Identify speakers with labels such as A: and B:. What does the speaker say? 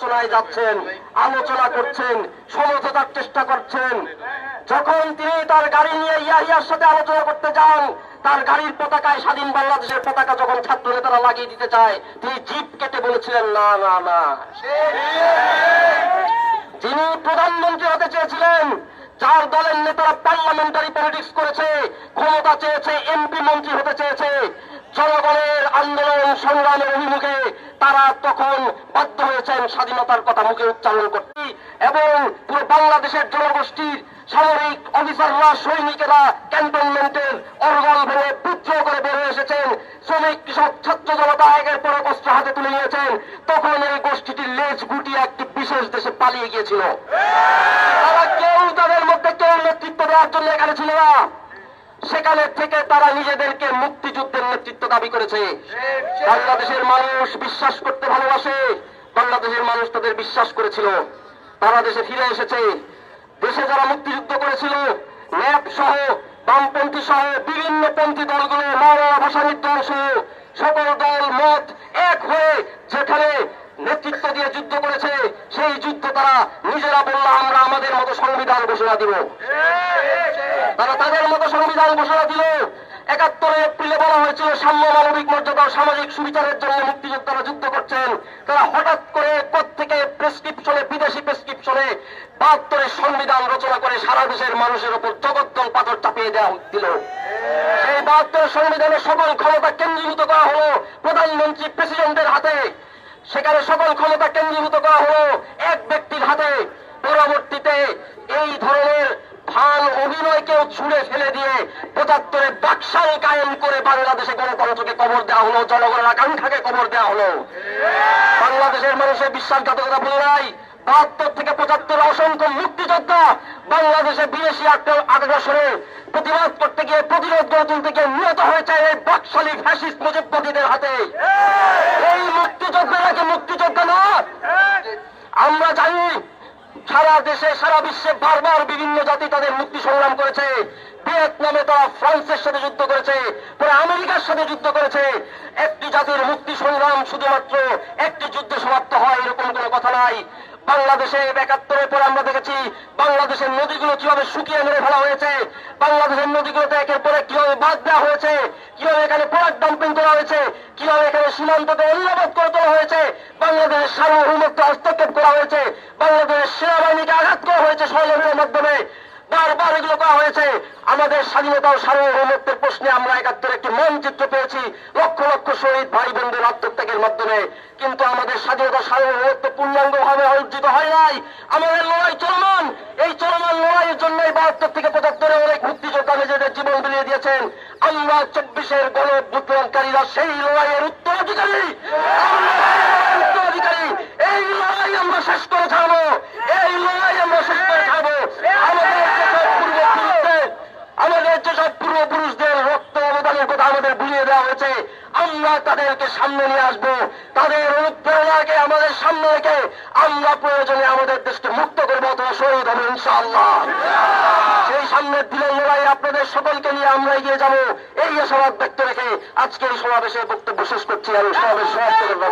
A: আলোচনায় যাচ্ছেন, আলোচনা করছেন, সমঝোতার চেষ্টা করছেন। যখন তিনি তার গাড়ি নিয়ে ইয়াহিয়ার সাথে আলোচনা করতে যান, তার গাড়ির পতাকায় স্বাধীন বাংলাদেশের পতাকা যখন ছাত্র নেতারা লাগিয়ে দিতে চায়, তিনি জিপ কেটে বলেছিলেন না না না। যিনি প্রধানমন্ত্রী হতে চেয়েছিলেন, যার দলের নেতারা পার্লামেন্টারি পলিটিক্স করেছে, ক্ষমতা চেয়েছে, এমপি মন্ত্রী হতে চেয়েছে, জনগণের আন্দোলন সংগ্রামের অভিমুখে তারা তখন বাধ্য হয়েছেন স্বাধীনতার কথা মুখে উচ্চারণ করতে। এবং পুরো বাংলাদেশের জনগোষ্ঠীর সামরিক অফিসাররা, সৈনিকেরা ক্যান্টনমেন্টের অরগল ভেঙে বিদ্রোহ করে বের হয়ে এসেছেন। শ্রমিক, কৃষক, ছাত্র জনতা একের পর এক অস্ত্র হাতে তুলে নিয়েছেন। তখন এই গোষ্ঠীটির লেজ গুটিয়ে একটি বিশেষ দেশে পালিয়ে গিয়েছিল। তারা কেউ তাদের মধ্যে কেউ নেতৃত্ব দেওয়ার জন্য এখানে ছিল না। সেখানে থেকে তারা নিজেদেরকে মুক্তিযুদ্ধের নেতৃত্ব দাবি করেছে। বাংলাদেশের মানুষ বিশ্বাস করতে ভালোবাসে, বাংলাদেশের মানুষ তাদের বিশ্বাস করেছিল। তারা দেশে ফিরে এসেছে। দেশে যারা মুক্তিযুদ্ধ করেছিল, ন্যাপ সহ, বামপন্থী সহ বিভিন্ন পন্থী দলগুলো, মাওলানা ভাসানীর দল সহ সকল দল মত এক হয়ে যেখানে নেতৃত্ব দিয়ে যুদ্ধ করেছে, সেই যুদ্ধ তারা নিজেরা বলল আমরা আমাদের মতো সংবিধান ঘোষণা দিব। তারা তাদের মতো সংবিধান ঘোষণা দিল। ৭১ এপ্রিলে বলা হয়েছিল সাম্য, মানবিক মর্যাদা, সামাজিক সুবিচারের জন্য মুক্তিযোদ্ধারা যুদ্ধ করছেন। তারা হঠাৎ করে কোত্থেকে প্রেসক্রিপশনে, বিদেশি প্রেসক্রিপশনে ৭২ সংবিধান রচনা করে সারা দেশের মানুষের উপর জগদ্দল পাথর চাপিয়ে দেওয়া দিল। সেই ৭২ সংবিধানের সকল ক্ষমতা কেন্দ্রীভূত করা হলো প্রধানমন্ত্রী, প্রেসিডেন্টের হাতে। সেখানে সকল ক্ষমতা কেন্দ্রীভূত করা হলো এক ব্যক্তির হাতে। পরবর্তীতে এই ধরনের ভান অভিনয়কেও ছুঁড়ে ফেলে দিয়ে ৭৫ বাকশাল কায়েম করে বাংলাদেশে গণতন্ত্রকে কবর দেওয়া হলো, জনগণের আকাঙ্ক্ষাকে কবর দেওয়া হলো। বাংলাদেশের মানুষের বিশ্বাসঘাতকতা ভুলে নাই। ৭২ থেকে ৭৫ অসংখ্য মুক্তিযোদ্ধা বাংলাদেশে বিদেশি আগ্রাসনে প্রতিবাদ করতে গিয়ে, প্রতিরোধ গড়ে তুলতে গিয়ে নিহত হয়েছে এই বাকশালী ফ্যাসিস্ট মুজিববাদীদের হাতে। এই মুক্তিযোদ্ধারা কি মুক্তিযোদ্ধা না? আমরা জানি সারা দেশে, সারা বিশ্বে বারবার বিভিন্ন জাতি তাদের মুক্তি সংগ্রাম করেছে। ভিয়েতনামে তারা ফ্রান্সের সাথে যুদ্ধ করেছে, পরে আমেরিকার সাথে যুদ্ধ করেছে। একটি জাতির মুক্তি সংগ্রাম শুধুমাত্র একটি যুদ্ধে সমাপ্ত হয় এরকম কোনো কথা নাই। বাংলাদেশে ৭১ পরে আমরা দেখেছি বাংলাদেশের নদীগুলো কিভাবে শুকিয়ে মেরে ফেলা হয়েছে, বাংলাদেশের নদীগুলোতে একের পরে কিভাবে বাদ দেওয়া হয়েছে, কিভাবে এখানে প্রোডাক্ট ডাম্পিং করা হয়েছে, কিভাবে এখানে সীমান্তকে অনিরাপদ করে তোলা হয়েছে, বাংলাদেশের সার্বভৌমত্ব হস্তক্ষেপ করা হয়েছে, বাংলাদেশের সেনাবাহিনীকে আঘাত করা হয়েছে ষড়যন্ত্রের মাধ্যমে। বারবার এগুলো করা হয়েছে। আমাদের স্বাধীনতা ও সার্বভৌমত্বের প্রশ্নে আমরা ৭১ একটি মানচিত্র পেয়েছি, লক্ষ লক্ষ শহীদ ভাই বোনদের আত্মত্যাগের মাধ্যমে। কিন্তু আমাদের স্বাধীনতা সার্বভৌমত্ব পূর্ণাঙ্গভাবে অর্জিত হয় নাই। আমাদের লড়াই চলমান। এই চলমান লড়াইয়ের জন্যই ৭২ থেকে ৭৫ অনেক মুক্তিযোদ্ধা নিজেদের জীবন বিলিয়ে দিয়েছেন। আমরা ২৪-এর গণঅভ্যুত্থানকারীরা সেই লড়াইয়ের উত্তরাধিকারী। এই লড়াই আমরা শেষ করে ছাড়বো। এই লড়াই আমরা শেষ করে ছাড়বো। আমাদের যেসব পূর্বপুরুষদের রক্ত অবদানের কথা আমাদের ভুলিয়ে দেওয়া হয়েছে, আমরা তাদেরকে সামনে নিয়ে আসবো। তাদের অনুপ্রেরণাকে আমাদের সামনে রেখে আমরা প্রয়োজনে আমাদের দেশকে মুক্ত করবো অথবা শহীদ হবে ইনশাআল্লাহ। সেই সামনের দিনের লড়াই আপনাদের সকলকে নিয়ে আমরা এগিয়ে যাবো, এই আশাবাদ ব্যক্ত রেখে আজকে এই সমাবেশের বক্তব্য শেষ করছি। আমি সমাবেশ সমাপ্ত করবো।